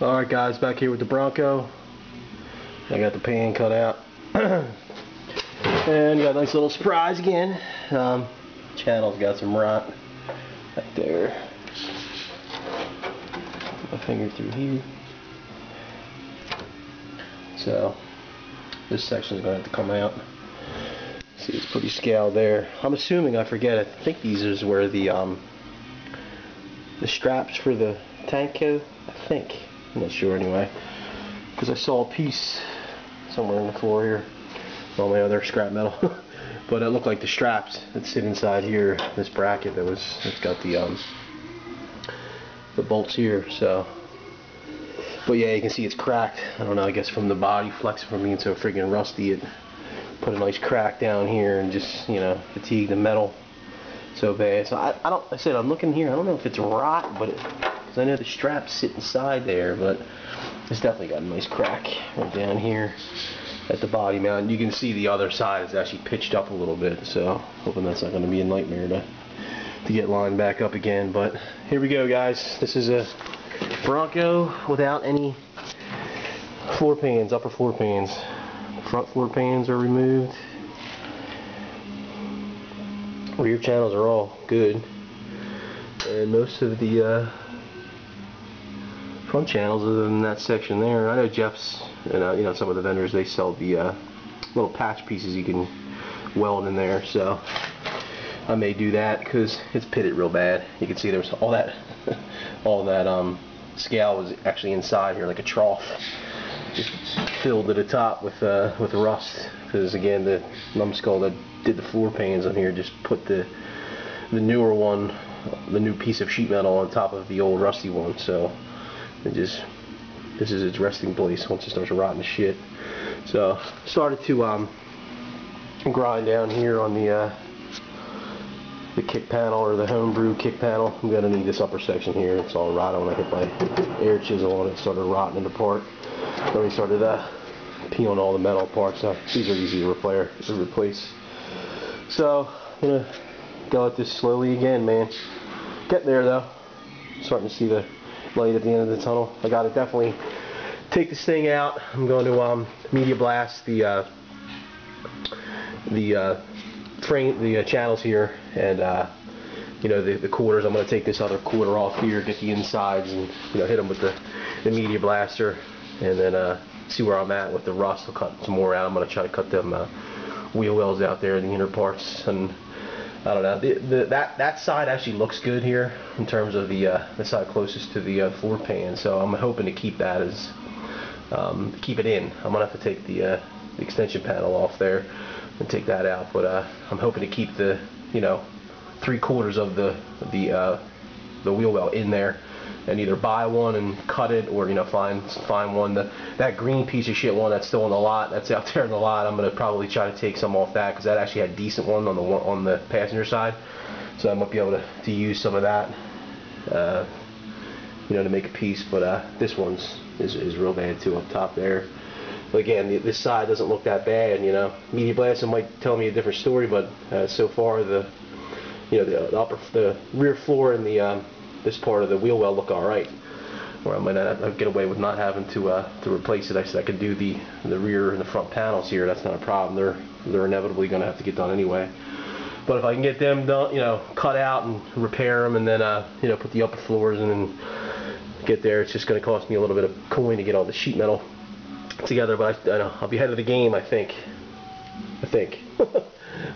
Alright guys, back here with the Bronco. I got the pan cut out. And got a nice little surprise again. Channel's got some rot right there. Put my finger through here. So this section is going to have to come out. See, it's pretty scaled there. I'm assuming, I forget, I think these is where the straps for the tank go, I think. I'm not sure anyway, because I saw a piece somewhere on the floor here, all my other scrap metal. But it looked like the straps that sit inside here, this bracket it's got the bolts here. So, but yeah, you can see it's cracked. I don't know, I guess from the body flexing from being so freaking rusty, it put a nice crack down here and just, you know, fatigued the metal so bad. So I said I'm looking here, I don't know if it's rot, but because I know the straps sit inside there, but it's definitely got a nice crack right down here at the body mount. You can see the other side is actually pitched up a little bit, so hoping that's not going to be a nightmare to get lined back up again. But here we go, guys. This is a Bronco without any floor pans, upper floor pans. Front floor pans are removed. Rear channels are all good, and most of the front channels, other than that section there. I know Jeff's and you know, some of the vendors, they sell the little patch pieces you can weld in there. So I may do that because it's pitted real bad. You can see there's all that scale was actually inside here, like a trough, just filled to the top with rust. Because again, the numbskull that did the floor pans on here just put the newer one, the new piece of sheet metal on top of the old rusty one. So this is its resting place once it starts rotting to shit. So started to grind down here on the kick panel, or the homebrew kick panel. I'm gonna need this upper section here. It's all rotted. When I hit my air chisel on it, started rotting it apart. Then we started peeling all the metal apart. So these are easy to replace. So I'm gonna go at this slowly again, man. Getting there though. Starting to see the light at the end of the tunnel. I gotta definitely take this thing out. I'm going to media blast the frame, the channels here, and you know, the quarters. I'm going to take this other quarter off here, get the insides, and you know, hit them with the media blaster, and then see where I'm at with the rust. I'll cut some more out. I'm going to try to cut them wheel wells out there in the inner parts. And I don't know, that side actually looks good here in terms of the side closest to the floor pan. So I'm hoping to keep that as keep it in. I'm gonna have to take the extension panel off there and take that out, but I'm hoping to keep the, you know, 3/4 of the wheel well in there, and either buy one and cut it, or, you know, find one. That green piece of shit one that's still in the lot, that's out there in the lot, I'm gonna probably try to take some off that, because that actually had a decent one on the passenger side, so I might be able to use some of that, you know, to make a piece. But this one's is real bad too up top there. But again, this side doesn't look that bad, you know. Media blasting might tell me a different story, but so far the rear floor and this part of the wheel well look all right. Where I might not get away with not having to replace it. I said I could do the rear and the front panels here. That's not a problem. They're inevitably going to have to get done anyway. But if I can get them done, you know, cut out and repair them, and then you know, put the upper floors and then get there, it's just going to cost me a little bit of coin to get all the sheet metal together. But I know I'll be ahead of the game. I think.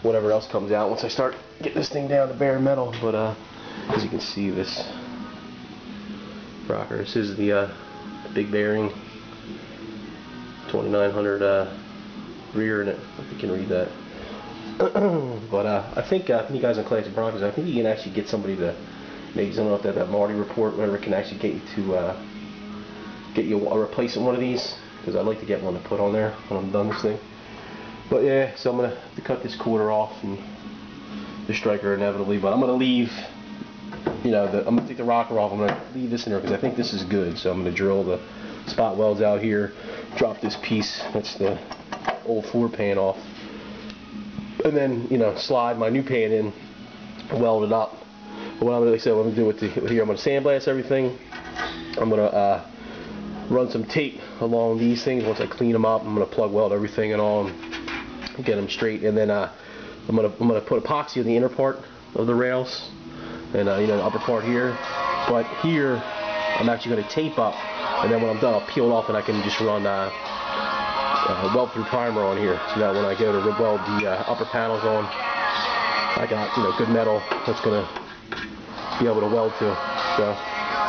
Whatever else comes out once I start getting this thing down to bare metal. But as you can see, this rocker, this is the big bearing, 2900 rear in it, if you can read that. But I think you guys on Classic Broncos, I think you can actually get somebody to, maybe, I don't know if that Marty report, whatever, can actually get you to get you a replacement one of these, because I'd like to get one to put on there when I'm done this thing. But yeah, so I'm gonna have to cut this quarter off and the striker inevitably, but I'm gonna leave, you know, I'm gonna take the rocker off. I'm gonna leave this in there because I think this is good. So I'm gonna drill the spot welds out here, drop this piece, that's the old floor pan, off, and then, you know, slide my new pan in, weld it up. But what I'm gonna do with here, I'm gonna sandblast everything. I'm gonna run some tape along these things. Once I clean them up, I'm going to plug weld everything and all and get them straight, and then I'm gonna put epoxy on the inner part of the rails and you know, the upper part here. But here I'm actually going to tape up, and then when I'm done I'll peel it off and I can just run weld through primer on here, so that when I go to weld the upper panels on, I got, you know, good metal that's gonna be able to weld to. So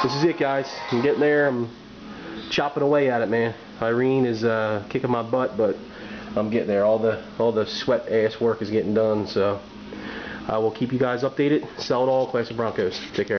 this is it, guys. I'm getting there. I'm chopping away at it, man. Irene is kicking my butt, but I'm getting there. All the sweat ass work is getting done. So I will keep you guys updated. Sell it all, Classic Broncos. Take care.